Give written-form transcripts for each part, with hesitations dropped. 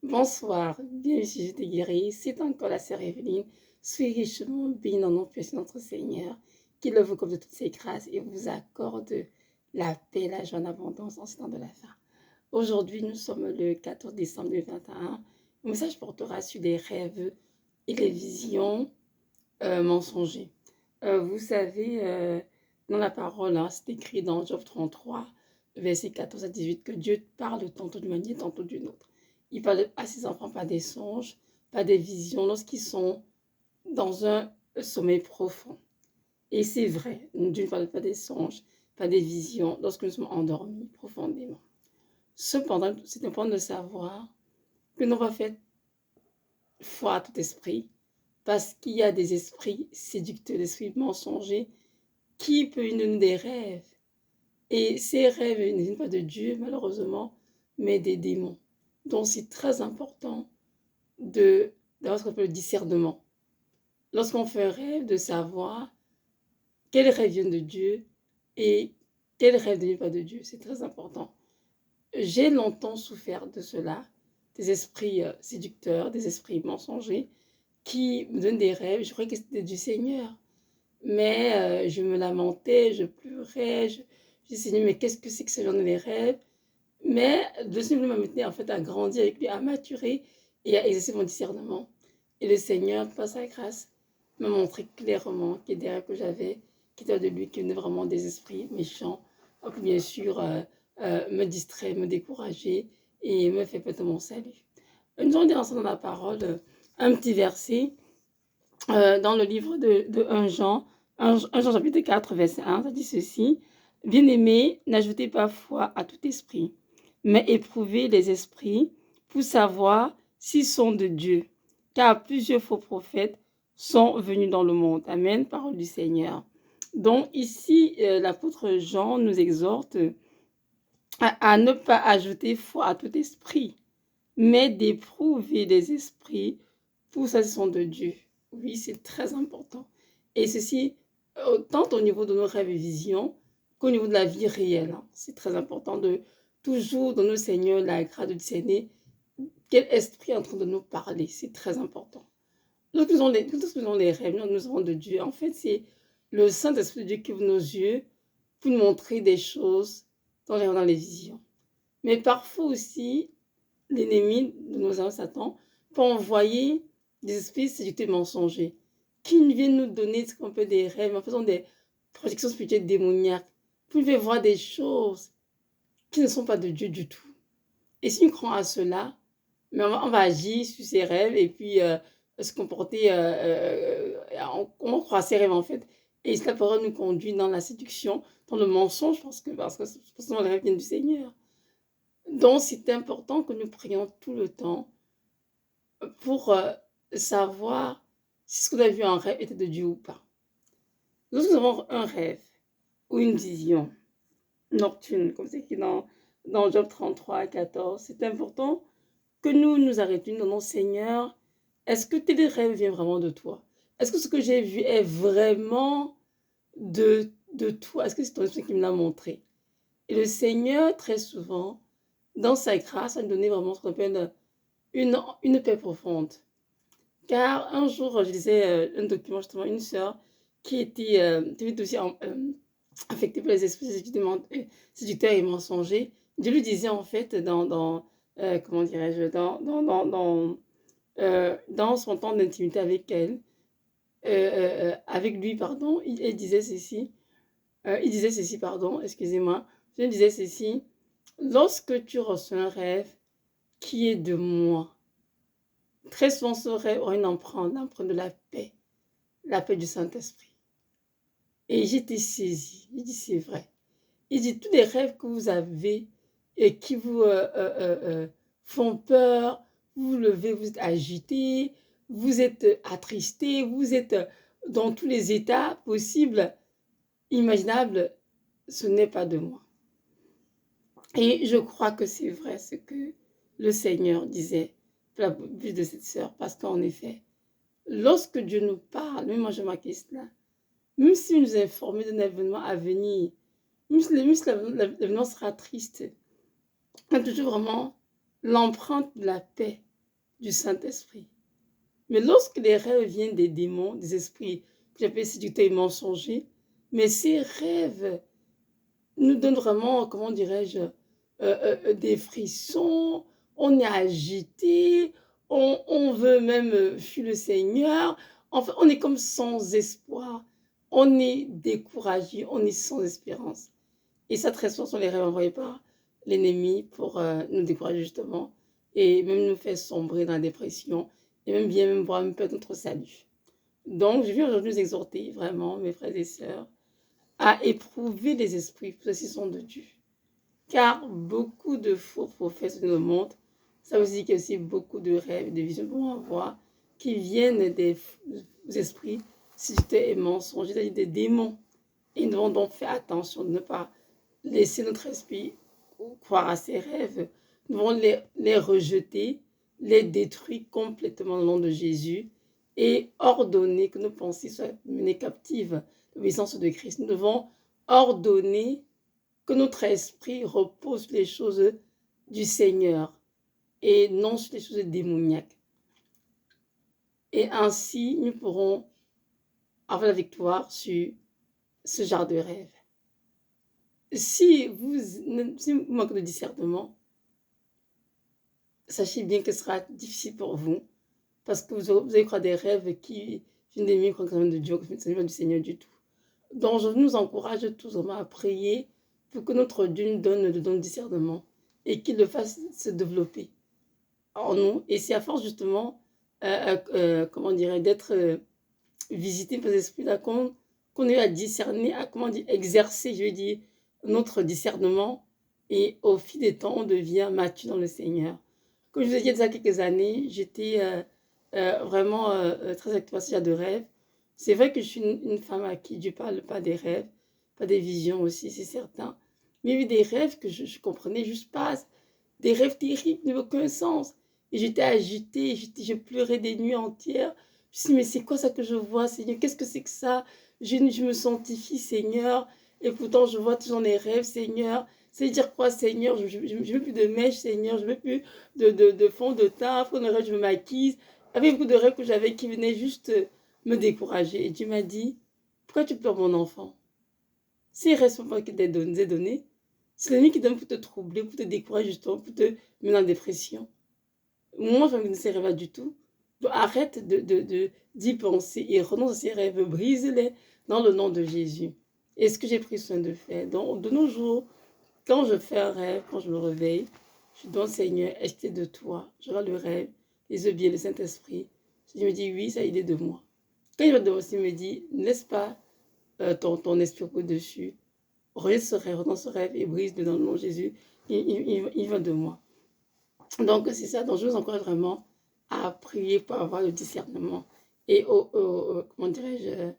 Bonsoir, bienvenue sur Je t'ai guéri, c'est encore la sœur Evelyne. Soyez richement bénis dans notre puissant notre Seigneur, qui le vous comme de toutes ses grâces et vous accorde la paix, la joie en abondance en ce temps de la fin. Aujourd'hui, nous sommes le 14 décembre 2021. Le message portera sur les rêves et les visions mensongers. Vous savez, dans la parole, c'est écrit dans Job 33, versets 14 à 18, que Dieu parle tantôt d'une manière, tantôt d'une autre. Il parle à ses enfants pas des songes, pas des visions, lorsqu'ils sont dans un sommeil profond. Et c'est vrai, Dieu ne parle pas des songes, pas des visions, lorsque nous sommes endormis profondément. Cependant, c'est important de savoir que nous va faire foi à tout esprit, parce qu'il y a des esprits séducteurs, des esprits mensongers, qui peuvent nous donner des rêves. Et ces rêves ne viennent pas de Dieu, malheureusement, mais des démons. Donc c'est très important d'avoir ce qu'on appelle le discernement. Lorsqu'on fait un rêve, de savoir quel rêve vient de Dieu et quel rêve ne vient pas de Dieu. C'est très important. J'ai longtemps souffert de cela, des esprits séducteurs, des esprits mensongers qui me donnent des rêves. Je croyais que c'était du Seigneur. Mais je me lamentais, je pleurais, je disais, Seigneur, mais qu'est-ce que c'est que ce genre de rêves? Mais le Seigneur m'a maintenu en fait à grandir avec lui, à maturer et à exercer mon discernement. Et le Seigneur, par sa grâce, m'a montré clairement qu'il y a des rêves que j'avais, qui étaient de lui, qui venaient vraiment des esprits méchants, donc bien sûr me distraire, me décourager et me faire perdre mon salut. Nous allons dire ensemble dans la parole un petit verset dans le livre de 1 Jean, 1 Jean chapitre 4, verset 1, ça dit ceci. Bien-aimés, n'ajoutez pas foi à tout esprit, mais éprouvez les esprits pour savoir s'ils sont de Dieu, car plusieurs faux prophètes sont venus dans le monde. Amen, parole du Seigneur. Donc ici, l'apôtre Jean nous exhorte à ne pas ajouter foi à tout esprit, mais d'éprouver les esprits pour ça, ce sont de Dieu. Oui, c'est très important. Et ceci, tant au niveau de nos rêves et visions qu'au niveau de la vie réelle. C'est très important de toujours donner au Seigneur la grâce de discerner quel esprit est en train de nous parler. C'est très important. Lorsque nous avons les rêves, nous avons de Dieu. En fait, c'est le Saint-Esprit de Dieu qui ouvre nos yeux pour nous montrer des choses dans les visions. Mais parfois aussi, l'ennemi de nos âmes, Satan, peut envoyer des esprits séducteurs mensongers qui viennent nous donner ce qu'on appelle des rêves en faisant des projections spirituelles démoniaques pour nous faire voir des choses qui ne sont pas de Dieu du tout. Et si nous croyons à cela, mais on va agir sur ces rêves et puis se comporter, on croit à ces rêves en fait. Et cela pourrait nous conduire dans la séduction, dans le mensonge, parce que forcément les rêves viennent du Seigneur. Donc c'est important que nous prions tout le temps pour savoir si ce qu'on a vu en rêve était de Dieu ou pas. Lorsque nous avons un rêve ou une vision nocturne, comme c'est écrit dans Job 33, 14, c'est important que nous nous arrêtions dans nos Seigneur. Est-ce que tes rêves viennent vraiment de toi? Est-ce que ce que j'ai vu est vraiment de toi? Est-ce que c'est ton esprit qui me l'a montré? Et le Seigneur, très souvent, dans sa grâce, a donné vraiment ce qu'on appelle une paix profonde. Car un jour, je lisais un document, justement, une sœur qui était aussi affectée par les esprits séducteurs et mensongers. Dieu lui disait, en fait, comment dirais-je, dans son temps d'intimité avec elle, avec lui, pardon, il disait ceci, pardon, excusez-moi, je disais ceci, lorsque tu reçois un rêve qui est de moi, très souvent ce rêve aura une empreinte de la paix du Saint-Esprit. Et j'étais saisie, il dit c'est vrai. Il dit tous les rêves que vous avez et qui vous font peur, vous vous levez, vous êtes agité, vous êtes attristé, vous êtes dans tous les états possibles, imaginables, ce n'est pas de moi. Et je crois que c'est vrai ce que le Seigneur disait pour la bouche de cette sœur, parce qu'en effet, lorsque Dieu nous parle, même moi je marquais cela, même s'il nous informe d'un événement à venir, même si l'événement sera triste, on a toujours vraiment l'empreinte de la paix du Saint-Esprit. Mais lorsque les rêves viennent des démons, des esprits que j'appelle séducteurs et mensongers, mais ces rêves nous donnent vraiment, comment dirais-je, des frissons, on est agité, on veut même fuir le Seigneur. Enfin, on est comme sans espoir, on est découragé, on est sans espérance. Et ça, très souvent, sont les rêves envoyés par l'ennemi pour nous décourager justement et même nous faire sombrer dans la dépression et même bien même voir un peu notre salut. Donc, je viens aujourd'hui nous exhorter vraiment, mes frères et sœurs, à éprouver les esprits, ceux-ci sont de Dieu. Car beaucoup de faux prophètes nous le montrent. Ça veut dire qu'il y a aussi beaucoup de rêves, de visions qu'on avoir qui viennent des esprits séducteurs et mensongers, c'est-à-dire des démons. Et nous devons donc faire attention de ne pas laisser notre esprit croire à ces rêves. Nous devons les rejeter, les détruire complètement au nom de Jésus et ordonner que nos pensées soient menées captives l'obéissance de Christ. Nous devons ordonner que notre esprit repose sur les choses du Seigneur et non sur les choses démoniaques. Et ainsi, nous pourrons avoir la victoire sur ce genre de rêve. Si vous manquez de discernement, sachez bien que ce sera difficile pour vous parce que vous allez croire des rêves qui viennent des miens de Dieu, qui viennent du Seigneur du tout. Donc, je nous encourage tous vraiment à prier pour que notre Dieu nous donne le don de discernement et qu'il le fasse se développer en nous. Et c'est à force justement, comment dirais, d'être visité par les esprits là qu'on est à discerner, à comment dire, exercer, je veux dire, notre discernement. Et au fil des temps, on devient mature dans le Seigneur. Comme je vous ai dit il y a quelques années, j'étais vraiment très active de rêve. C'est vrai que je suis une femme à qui Dieu parle pas des rêves, pas des visions aussi, c'est certain. Mais il y avait des rêves que je comprenais juste pas. Des rêves terribles, n'avaient aucun sens. Et j'étais agitée, je pleurais des nuits entières. Je me suis dit, mais c'est quoi ça que je vois, Seigneur? Qu'est-ce que c'est que ça? Je me sanctifie, Seigneur. Et pourtant, je vois toujours les rêves, Seigneur. C'est dire quoi, Seigneur? Je ne veux plus de mèche, Seigneur. Je ne veux plus de fond de teint. Après, rêve, je me maquille. Il y avait beaucoup de rêves que j'avais qui venaient juste me décourager. Et Dieu m'a dit, pourquoi tu pleures, mon enfant? Ces rêves sont pas qui t'ont donné. C'est l'ennemi qui donne pour te troubler, pour te décourager, justement, pour te mettre en dépression. Moi, je ne sais pas du tout. Donc, arrête d'y penser et renonce à ces rêves, brise-les dans le nom de Jésus. Et ce que j'ai pris soin de faire. Donc, de nos jours, quand je fais un rêve, quand je me réveille, je dis, Seigneur, est-ce que c'est de toi? Je vois le rêve, les yeux bien, le Saint-Esprit. Je me dis, oui, ça il est de moi. Quand il va de aussi me dit, ne laisse pas ton esprit au-dessus. Rejette ce rêve, dans ce rêve et brise-le dans le nom de Jésus. Il va de moi. Donc, c'est ça. Donc, je vous encourage vraiment à prier pour avoir le discernement. Et comment dirais-je,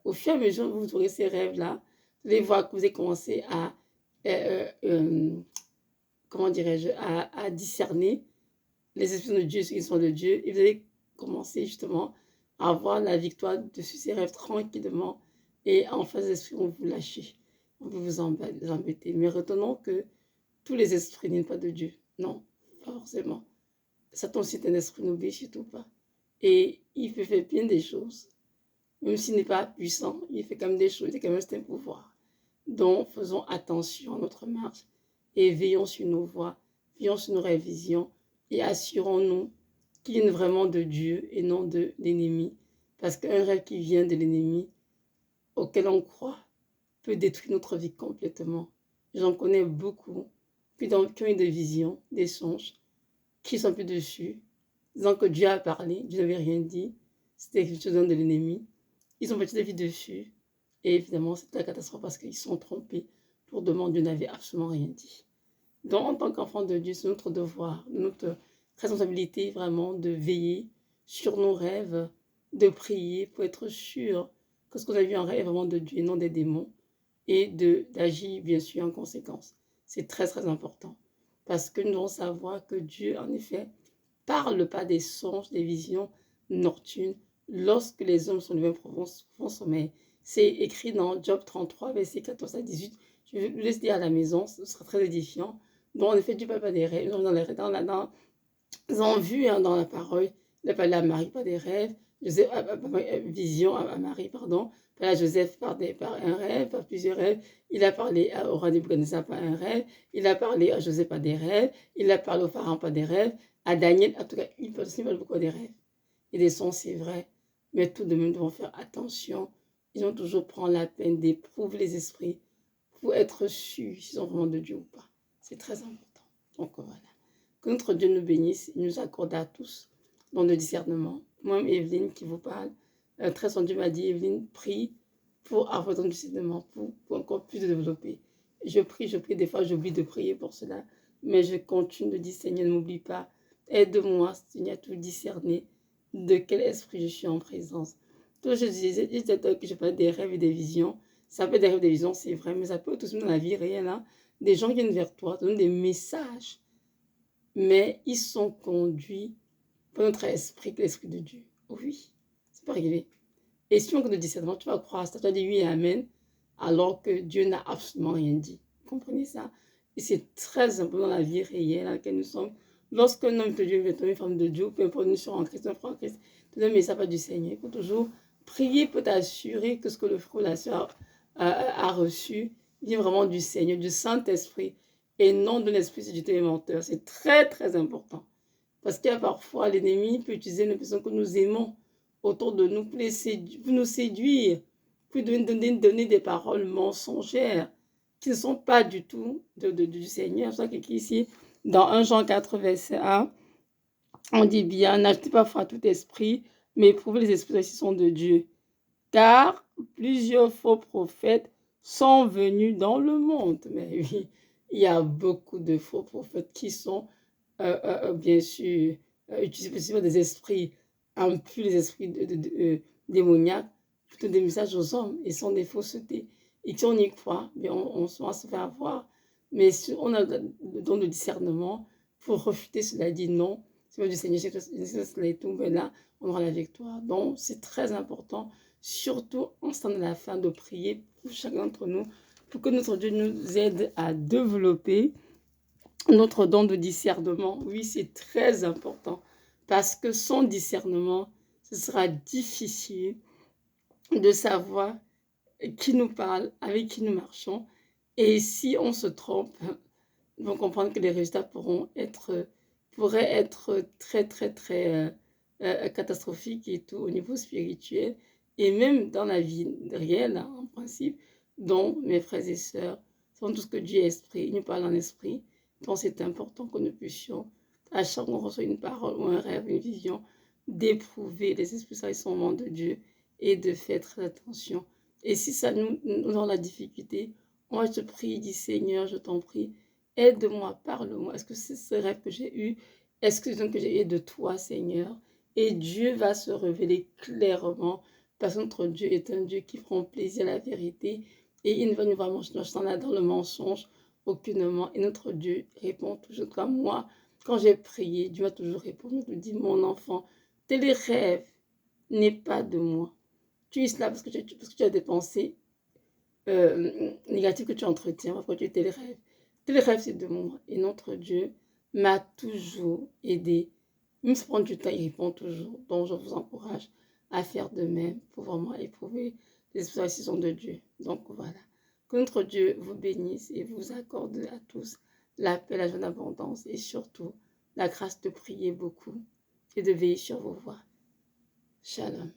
au fur et à mesure que vous aurez ces rêves-là, vous allez voir que vous avez commencé à, comment dirais-je, à discerner les esprits de Dieu, ceux qui sont de Dieu. Et vous allez commencer justement à avoir la victoire dessus ces rêves tranquillement. Et en face des esprits, on vous lâcher. On peut vous embêter. Mais retenons que tous les esprits ne viennent pas de Dieu. Non, pas forcément. Satan aussi est un esprit, n'oublie surtout pas. Et il peut faire bien des choses. Même s'il n'est pas puissant, il fait quand même des choses, il a quand même un pouvoir. Donc, faisons attention à notre marche et veillons sur nos voies, veillons sur nos révisions et assurons-nous qu'il vienne vraiment de Dieu et non de l'ennemi. Parce qu'un rêve qui vient de l'ennemi, auquel on croit, peut détruire notre vie complètement. J'en connais beaucoup qui ont eu des visions, des songes, qui sont plus dessus, disant que Dieu a parlé, Dieu n'avait rien dit, c'était quelque chose de l'ennemi. Ils ont battu la vie dessus, et évidemment, c'était la catastrophe parce qu'ils sont trompés. Lourdement, Dieu n'avait absolument rien dit. Donc, en tant qu'enfant de Dieu, c'est notre devoir, notre responsabilité vraiment de veiller sur nos rêves, de prier pour être sûr que ce qu'on a vu en rêve est vraiment de Dieu et non des démons, et d'agir bien sûr en conséquence. C'est très très important parce que nous devons savoir que Dieu en effet parle pas des songes, des visions nocturnes lorsque les hommes sont lui-même profond sommeil. C'est écrit dans Job 33 verset 14 à 18. Je vous laisse dire à la maison, ce sera très édifiant. Donc en effet Dieu ne parle pas des rêves, dans ont vu hein, dans la parole, il a parlé à Marie par des rêves, Joseph, vision à Marie, pardon, par Joseph par un rêve, par plusieurs rêves, il a parlé au roi Nebuchadnezzar par un rêve, il a parlé à Joseph par des rêves, il a parlé au pharaon par des rêves, à Daniel, en tout cas, il parle beaucoup des rêves. Et des sons, c'est vrai, mais tout de même, nous devons faire attention. Ils vont toujours prendre la peine d'éprouver les esprits pour être sûrs s'ils sont vraiment de Dieu ou pas. C'est très important. Donc voilà. Que notre Dieu nous bénisse, il nous accorde à tous dans le discernement. Moi, Evelyne, qui vous parle, très son Dieu m'a dit, Evelyne, prie pour avoir ton discernement, pour encore plus de développer. Je prie, des fois j'oublie de prier pour cela, mais je continue de dire, Seigneur, ne m'oublie pas, aide-moi, Seigneur, à tout discerner de quel esprit je suis en présence. Donc je disais que je parlais des rêves et des visions. Ça peut être des rêves et des visions, c'est vrai, mais ça peut être aussi dans la vie réelle. Hein. Des gens viennent vers toi, te donnent des messages, mais ils sont conduits par notre esprit, l'esprit de Dieu. Oui, ça peut arriver. Et si on a de discernement, tu vas croire ça, tu vas dire oui et amen, alors que Dieu n'a absolument rien dit. Vous comprenez ça? Et c'est très important dans la vie réelle dans laquelle nous sommes. Lorsqu'un homme de Dieu vient une femme de Dieu, peu importe, nous sommes en Christ, un frère en Christ, tout le message pas du Seigneur. Il faut toujours prier pour t'assurer que ce que le frère ou la soeur a reçu vient vraiment du Seigneur, du Saint-Esprit, et non de l'esprit séducteur et menteur. C'est très, très important. Parce qu'il y a parfois, l'ennemi peut utiliser les personnes que nous aimons autour de nous pour nous séduire, pour donner des paroles mensongères qui ne sont pas du tout du Seigneur. C'est ça qui est ici, dans 1 Jean 4, verset 1, on dit bien, n'achetez pas foi à tout esprit, mais éprouvez les esprits qui sont de Dieu. Car plusieurs faux prophètes sont venus dans le monde. Mais oui, il y a beaucoup de faux prophètes qui sont bien sûr, utilisent des esprits impurs, des esprits démoniaques, plutôt des messages aux hommes, et sont des faussetés. Et si on y croit, bien on se fait avoir. Mais si on a le don de discernement pour refuter cela, dit non, c'est pas du Seigneur, cela est tout, mais là, on aura la victoire. Donc, c'est très important, surtout en ce temps de la fin, de prier pour chacun d'entre nous, pour que notre Dieu nous aide à développer notre don de discernement. Oui, c'est très important parce que sans discernement, ce sera difficile de savoir qui nous parle, avec qui nous marchons. Et si on se trompe, on va comprendre que les résultats pourraient être très, très, très catastrophiques et tout au niveau spirituel et même dans la vie réelle, hein, en principe, dont mes frères et sœurs sont tout ce que Dieu est esprit, il nous parle en esprit. Donc c'est important que nous puissions, à chaque fois qu'on reçoit une parole ou un rêve, une vision, d'éprouver les esprits saints de Dieu et de faire très attention. Et si ça nous dans la difficulté, moi je te prie, dis Seigneur, je t'en prie, aide-moi, parle-moi. Est-ce que c'est ce rêve que j'ai eu? Est-ce que j'ai eu de toi, Seigneur? Et Dieu va se révéler clairement parce que notre Dieu est un Dieu qui prend plaisir à la vérité et il ne va nous vraiment dans le mensonge aucunement. Et notre Dieu répond toujours comme moi. Quand j'ai prié, Dieu a toujours répondu. Il me dit, mon enfant, tes rêves n'est pas de moi. Tu es là parce que tu as des pensées négatives que tu entretiens. Pourquoi tu es tes rêves? Tes rêves, c'est de moi. Et notre Dieu m'a toujours aidé. Même si ça prend du temps, il répond toujours. Donc, je vous encourage à faire de même pour vraiment éprouver les expressions de Dieu. Donc, voilà. Que notre Dieu vous bénisse et vous accorde à tous la paix, la joie d'abondance et surtout la grâce de prier beaucoup et de veiller sur vos voies. Shalom.